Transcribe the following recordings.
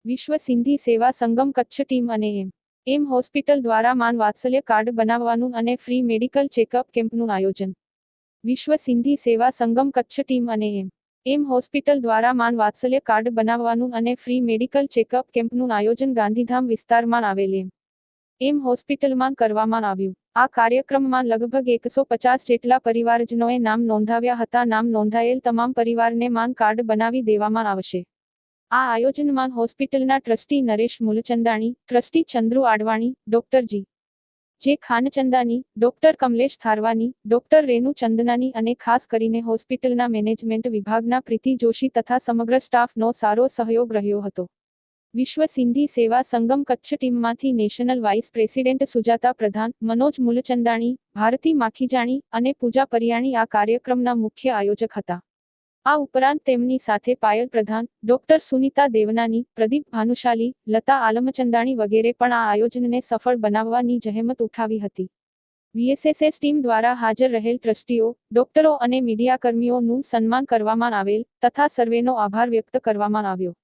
વિશ્વ સિંધી સેવા સંગમ કચ્છ ટીમ અને એમ હોસ્પિટલ દ્વારા માન વાત્સલ્ય કાર્ડ બનાવવાનું અને ફ્રી મેડિકલ ચેકઅપ કેમ્પનું આયોજન. વિશ્વ સિંધી સેવા સંગમ કચ્છ ટીમ અને એમ હોસ્પિટલ દ્વારા માન વાત્સલ્ય કાર્ડ બનાવવાનું અને ફ્રી મેડિકલ ચેકઅપ કેમ્પનું આયોજન ગાંધીધામ વિસ્તારમાં આવેલ એમ હોસ્પિટલમાં કરવામાં આવ્યું. આ કાર્યક્રમમાં લગભગ 150 જેટલા પરિવારજનોએ નામ નોંધાવ્યા હતા. નામ નોંધાયેલ તમામ પરિવારને માન કાર્ડ બનાવી દેવામાં આવશે. આ આયોજનમાં હોસ્પિટલના trustee Naresh Moolchandani, trustee Chandru Advani, doctor J Khanchandani, doctor Kamlesh Tharwani, doctor Renu Chandnani અને ખાસ કરીને હોસ્પિટલના મેનેજમેન્ટ વિભાગના પ્રીતિ જોશી તથા સમગ્ર સ્ટાફનો સારો સહયોગ રહ્યો હતો. વિશ્વ સિંધી સેવા સંગમ કચ્છ ટીમમાંથી national vice president Sujata Pradhan, Manoj મૂલચંદાણી, Bharati Makhijani અને પૂજા પરિયાણી આ કાર્યક્રમના મુખ્ય આયોજક હતા. આ ઉપરાંત તેમની સાથે પાયલ પ્રધાન, ડોક્ટર સુનીતા દેવનાની, પ્રદીપ ભાનુશાલી, લતા આલમચંદાણી વગેરે પણ આ આયોજનને સફળ બનાવવાની જહેમત ઉઠાવી હતી. વીએસએસએસ ટીમ દ્વારા હાજર રહેલ ટ્રસ્ટીઓ, ડોક્ટરો અને મીડિયાકર્મીઓનું સન્માન કરવામાં આવેલ તથા સર્વેનો આભાર વ્યક્ત કરવામાં આવ્યો.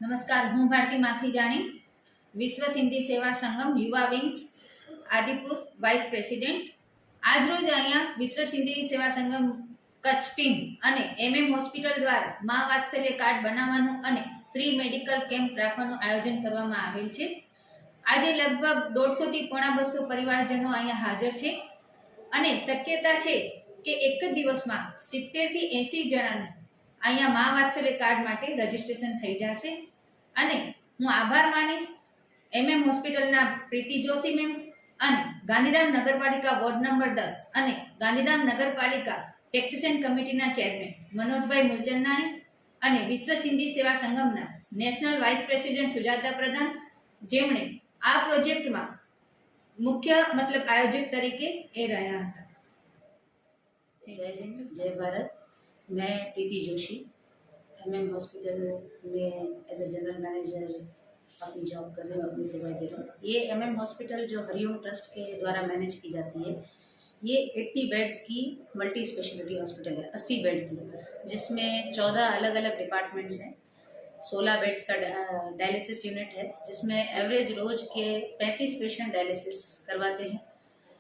नमस्कार, हूँ भारती माखीजाणी, विश्व सिंधी सेवा संगम युवा विंग्स आदिपुर वाइस प्रेसिडेंट. आज रोज अहींया विश्व सिंधी सेवा संगम कच्छ टीम अने एमएम हॉस्पिटल द्वारा मां वात्सल्य कार्ड बनाववानुं अने फ्री मेडिकल केम्प राखवानुं आयोजन करवामां आवेल छे. आजे लगभग 150 થી 250 परिवारजनों अहींया हाजर छे अने शक्यता छे के एक ज दिवसमां 70 થી 80 जणाने अहींया मां वात्सल्य कार्ड माटे रजिस्ट्रेशन थई जशे. અને હું આભાર માનીશ એમએમ હોસ્પિટલના પ્રીતિ જોશી મેમ અને ગાંધીધામ નગરપાલિકા વોર્ડ નંબર 10 અને ગાંધીધામ નગરપાલિકા ટેક્સેશન કમિટીના ચેરમેન મનોજભાઈ મૂલચંદાણી અને વિશ્વ સિંધી સેવા સંગમના નેશનલ વાઇસ પ્રેસિડેન્ટ સુજાતા પ્રધાન, જેમણે આ પ્રોજેક્ટમાં મુખ્ય આયોજક તરીકે એ રહ્યા હતા. जय हिंद, जय भारत. मैं प्रीति जोशी एमएम हॉस्पिटल में एज ए जनरल मैनेजर अपनी जॉब कर रही हूँ, अपनी सेवाएं दे रही हूँ. ये एमएम हॉस्पिटल जो हरिओम ट्रस्ट के द्वारा मैनेज की जाती है, ये 80 बेड्स की मल्टी स्पेशलिटी हॉस्पिटल है, 80 बेड की, जिसमें 14 अलग अलग डिपार्टमेंट्स हैं. 16 बेड्स का डायलिसिस यूनिट है, जिसमें एवरेज रोज के 35 पेशेंट डायलिसिस करवाते हैं.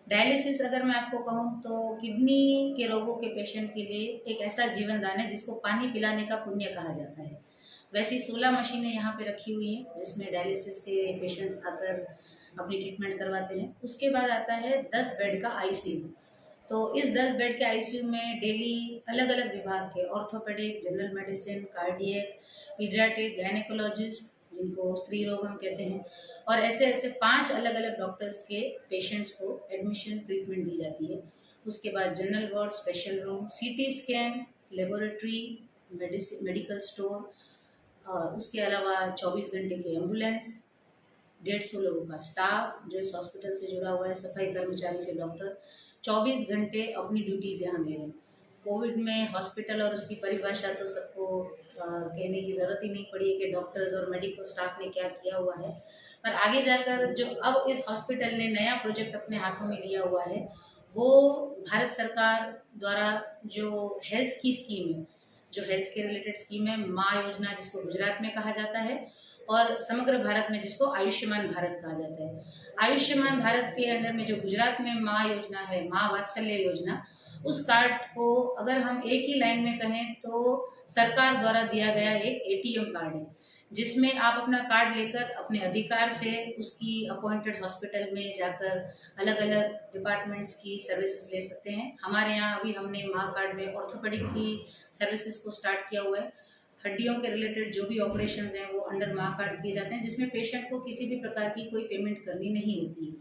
डायलिसिस अगर मैं आपको कहूँ तो किडनी के रोगों के पेशेंट के लिए एक ऐसा जीवन दान है जिसको पानी पिलाने का पुण्य कहा जाता है. वैसी 16 मशीनें यहाँ पे रखी हुई हैं जिसमें डायलिसिस के पेशेंट्स आकर अपनी ट्रीटमेंट करवाते हैं. उसके बाद आता है 10 बेड का आईसीयू. तो इस 10 बेड के आईसीयू में डेली अलग अलग विभाग के orthopaedic, general medicine, cardiac, paediatric, gynaecologist, जिनको स्त्री रोग हम कहते हैं, और ऐसे 5 अलग अलग डॉक्टर्स के पेशेंट्स को एडमिशन ट्रीटमेंट दी जाती है. उसके बाद general ward, special room, CT scan, laboratory, medical store, और उसके अलावा 24 घंटे की एम्बुलेंस, 150 लोगों का स्टाफ जो इस हॉस्पिटल से जुड़ा हुआ है, सफाई कर्मचारी से डॉक्टर 24 घंटे अपनी ड्यूटीज़ यहाँ दे रहे हैं. कोविड में हॉस्पिटल और उसकी परिभाषा तो सबको कहने की ज़रूरत ही नहीं पड़ी है कि डॉक्टर्स और मेडिकल स्टाफ ने क्या किया हुआ है. पर आगे जाकर जो अब इस हॉस्पिटल ने नया प्रोजेक्ट अपने हाथों में लिया हुआ है, वो भारत सरकार द्वारा जो हेल्थ की स्कीम है, जो हेल्थ के रिलेटेड स्कीम है, माँ योजना जिसको गुजरात में कहा जाता है, और समग्र भारत में जिसको आयुष्मान भारत कहा जाता है. आयुष्मान भारत के अंडर में जो गुजरात में माँ योजना है, माँ वात्सल्य योजना, उस कार्ड को अगर हम एक ही लाइन में कहें तो सरकार द्वारा दिया गया एक एटीएम कार्ड है, जिसमें आप अपना कार्ड लेकर अपने अधिकार से उसकी अपॉइंटेड हॉस्पिटल में जाकर अलग अलग डिपार्टमेंट्स की सर्विसेज ले सकते हैं. हमारे यहाँ अभी हमने माँ कार्ड में ऑर्थोपेडिक की सर्विसेज को स्टार्ट किया हुआ है. हड्डियों के रिलेटेड जो भी ऑपरेशंस हैं वो अंडर माँ कार्ड किए जाते हैं, जिसमें पेशेंट को किसी भी प्रकार की कोई पेमेंट करनी नहीं होती है.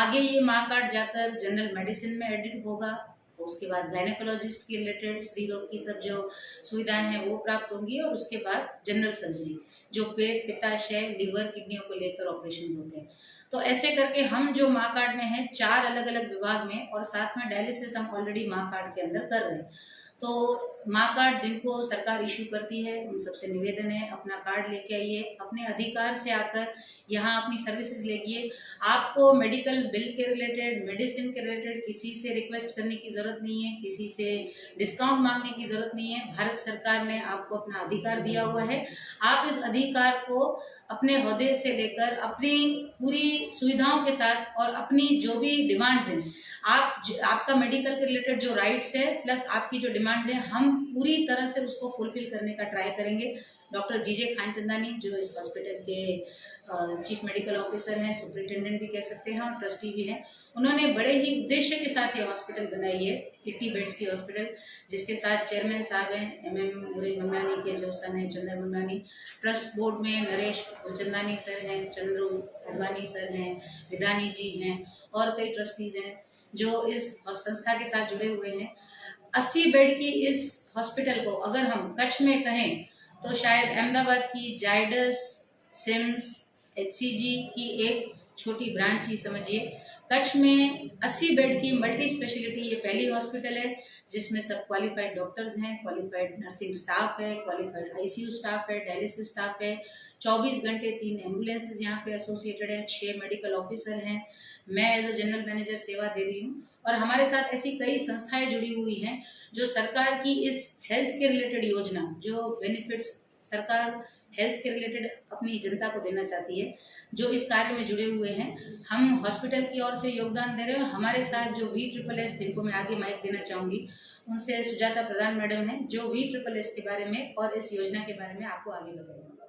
आगे ये माँ कार्ड जाकर जनरल मेडिसिन में एडिट होगा. उसके बाद गायनेकोलॉजिस्ट के रिलेटेड स्त्री रोग की सब जो सुविधाएं हैं वो प्राप्त होंगी, और उसके बाद जनरल सर्जरी जो पेट, पित्ताशय, लीवर, किडनियों को लेकर ऑपरेशन होते हैं. तो ऐसे करके हम जो माँ कार्ड में हैं 4 अलग अलग विभाग में, और साथ में डायलिसिस हम ऑलरेडी माँ कार्ड के अंदर कर रहे हैं. तो माँ कार्ड जिनको सरकार इशू करती है उन सबसे निवेदन है, अपना कार्ड लेके आइए, अपने अधिकार से आकर यहाँ अपनी सर्विसेज लेगिए। आपको मेडिकल बिल के रिलेटेड, मेडिसिन के रिलेटेड किसी से रिक्वेस्ट करने की ज़रूरत नहीं है, किसी से डिस्काउंट मांगने की ज़रूरत नहीं है। भारत सरकार ने आपको अपना अधिकार दिया हुआ है। आप इस अधिकार को अपने ओहदे से लेकर अपनी पूरी सुविधाओं के साथ और अपनी जो भी डिमांड्स हैं, आपका मेडिकल के रिलेटेड जो राइट्स है प्लस आपकी जो डिमांड्स हैं, हम पूरी तरह से उसको फुलफिल करने का ट्राई करेंगे। डॉक्टर जीजे खानचंदानी जो इस हॉस्पिटल के चीफ मेडिकल ऑफिसर हैं, सुपरिटेंडेंट भी कह सकते हैं और ट्रस्टी भी हैं, उन्होंने बड़े ही उद्देश्य के साथ ये हॉस्पिटल बनाई है, 80 बेड्स की हॉस्पिटल, जिसके साथ चेयरमैन साहब हैं MM मुरली मंगनानी के जो सन है चंद्र मंगनानी, ट्रस्ट बोर्ड में नरेश चंदानी सर हैं, चंद्रू अडवाणी सर हैं, विधानी जी हैं और कई ट्रस्टीज हैं जो इस संस्था के साथ जुड़े हुए हैं। 80 बेड की इस हॉस्पिटल को अगर हम कच्छ में कहें तो शायद अहमदाबाद की जायडस, सिम्स, HCG की एक छोटी ब्रांच ही समझिए। कच्छ में 80 बेड की मल्टी स्पेशलिटी ये पहली हॉस्पिटल है जिसमें सब क्वालिफाइड डॉक्टर्स हैं, क्वालिफाइड नर्सिंग स्टाफ है, क्वालिफाइड ICU स्टाफ है, डायलिसिस स्टाफ है, 24 घंटे 3 एम्बुलेंसेज यहाँ पे एसोसिएटेड है, 6 मेडिकल ऑफिसर हैं, मैं एज अ जनरल मैनेजर सेवा दे रही हूँ और हमारे साथ ऐसी कई संस्थाएं जुड़ी हुई हैं जो सरकार की इस हेल्थ के रिलेटेड योजना, जो बेनिफिट्स सरकार हेल्थ के रिलेटेड अपनी जनता को देना चाहती है, जो इस कार्य में जुड़े हुए हैं। हम हॉस्पिटल की ओर से योगदान दे रहे हैं और हमारे साथ जो VSSS जिनको मैं आगे माइक देना चाहूँगी, उनसे सुजाता प्रधान मैडम हैं जो VSSS के बारे में और इस योजना के बारे में आपको आगे बताएंगे।